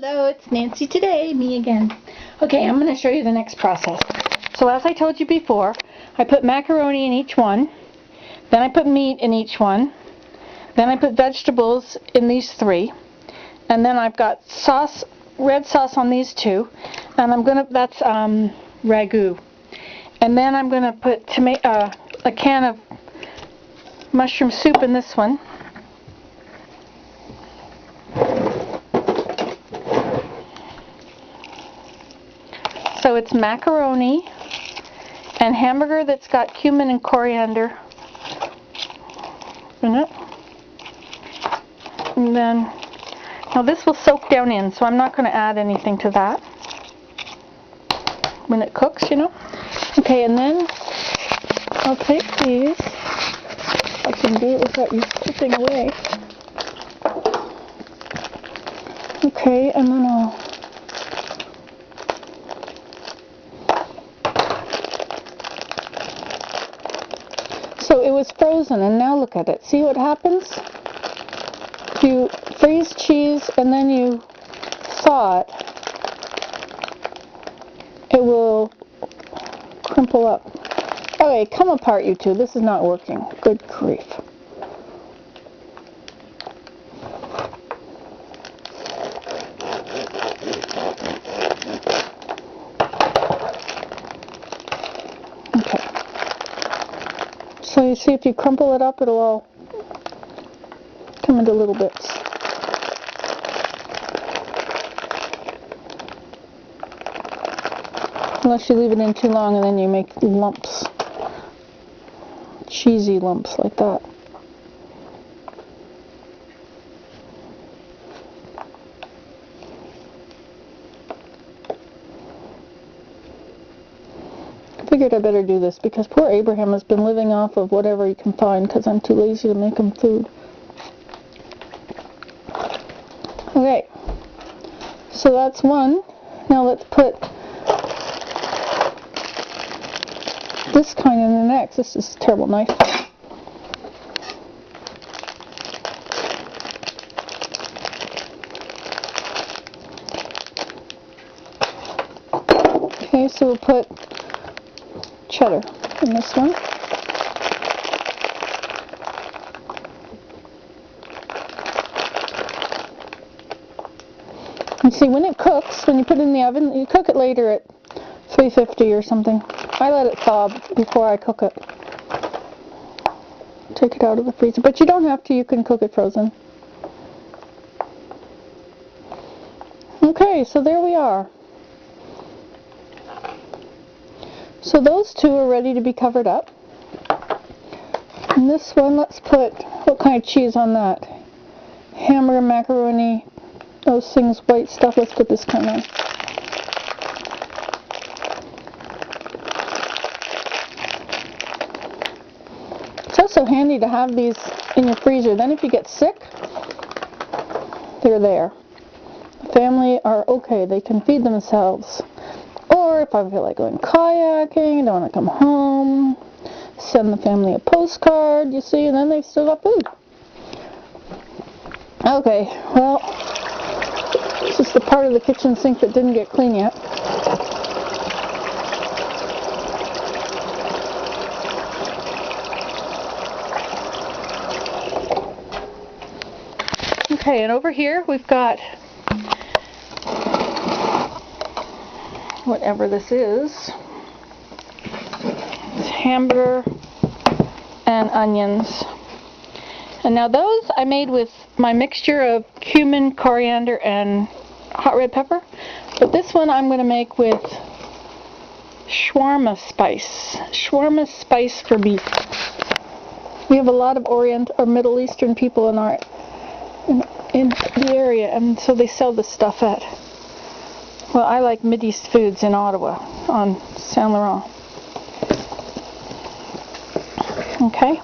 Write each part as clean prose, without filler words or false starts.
Hello, it's Nancy today, me again. Okay, I'm going to show you the next process. So as I told you before, I put macaroni in each one, then I put meat in each one, then I put vegetables in these three, and then I've got sauce, red sauce on these two, and that's ragu. And then I'm going to put a can of mushroom soup in this one. So it's macaroni and hamburger that's got cumin and coriander in it. And then, now this will soak down in, so I'm not going to add anything to that when it cooks, you know. Okay, and then I'll take these. I can do it without you tipping away. Okay, and then I'll so it was frozen, and now look at it. See what happens? You freeze cheese and then you thaw it. It will crumple up. Okay, come apart, you two. This is not working. Good grief. So you see, if you crumple it up, it'll all come into little bits. Unless you leave it in too long and then you make lumps. Cheesy lumps like that. I figured I better do this because poor Abraham has been living off of whatever he can find because I'm too lazy to make him food. Okay, so that's one. Now let's put this kind in the next. This is a terrible knife. Okay, so we'll put cheddar in this one. You see, when it cooks, when you put it in the oven, you cook it later at 350 or something. I let it thaw before I cook it. Take it out of the freezer. But you don't have to, you can cook it frozen. Okay, so there we are. So those two are ready to be covered up. And this one, let's put, what kind of cheese on that? Hamburger, macaroni, those things, white stuff. Let's put this kind on. It's also handy to have these in your freezer. Then if you get sick, they're there. The family are okay. They can feed themselves. Or if I feel like going kayaking, don't want to come home, send the family a postcard, you see, and then they've still got food. Okay, well, this is the part of the kitchen sink that didn't get clean yet. Okay, and over here we've got whatever this is. It's hamburger and onions. And now those I made with my mixture of cumin, coriander, and hot red pepper. But this one I'm going to make with shawarma spice. Shawarma spice for beef. We have a lot of Orient or Middle Eastern people in the area, and so they sell this stuff at, well, I like Mideast Foods in Ottawa on Saint Laurent. Okay.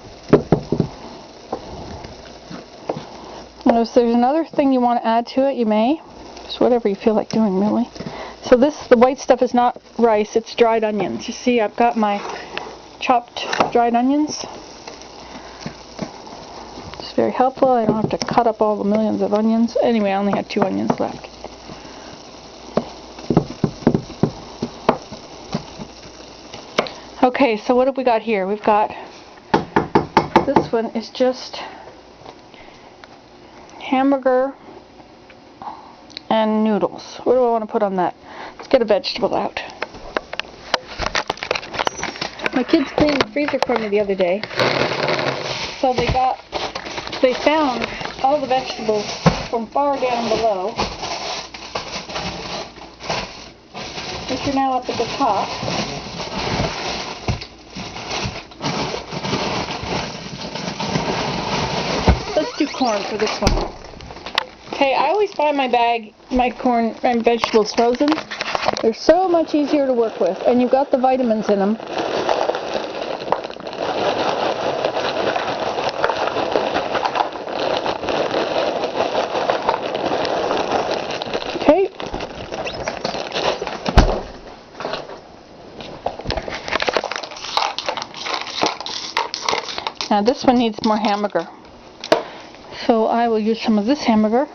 And if there's another thing you want to add to it, you may. Just whatever you feel like doing, really. So the white stuff is not rice, it's dried onions. You see, I've got my chopped dried onions. It's very helpful. I don't have to cut up all the millions of onions. Anyway, I only had 2 onions left. Okay, so what have we got here? We've got, this one is just hamburger and noodles. What do I want to put on that? Let's get a vegetable out. My kids cleaned the freezer for me the other day. So they found all the vegetables from far down below, which are now up at the top. Let's do corn for this one. Okay, I always buy my corn and vegetables frozen. They're so much easier to work with, and you've got the vitamins in them. Okay. Now this one needs more hamburger. So I will use some of this hamburger,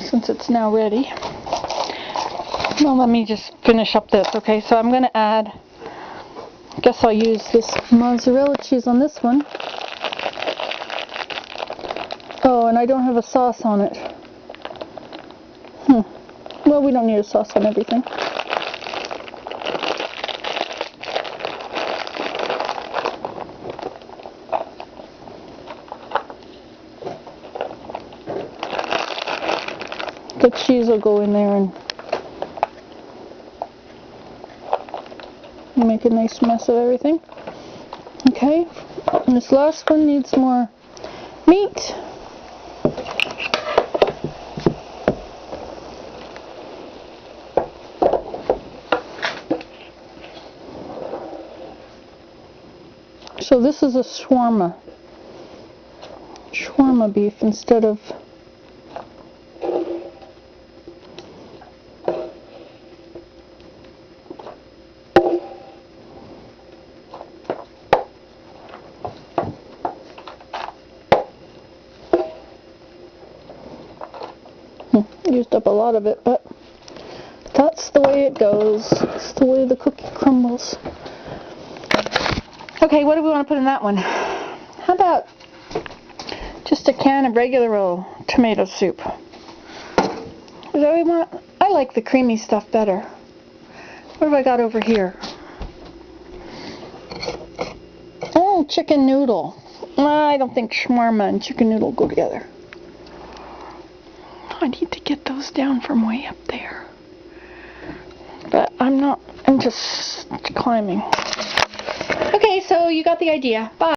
since it's now ready. Well, let me just finish up this. Okay, so I'm going to add, I guess I'll use this mozzarella cheese on this one. Oh, and I don't have a sauce on it. Well, we don't need a sauce on everything. The cheese will go in there and make a nice mess of everything. Okay, and this last one needs more meat. So this is a shawarma beef instead of used up a lot of it, but that's the way it goes. It's the way the cookie crumbles. Okay, what do we want to put in that one? How about just a can of regular old tomato soup? Is that what we want? I like the creamy stuff better. What have I got over here? Oh, chicken noodle. I don't think shawarma and chicken noodle go together. I need to get those down from way up there. But I'm just climbing. Okay, so you got the idea. Bye.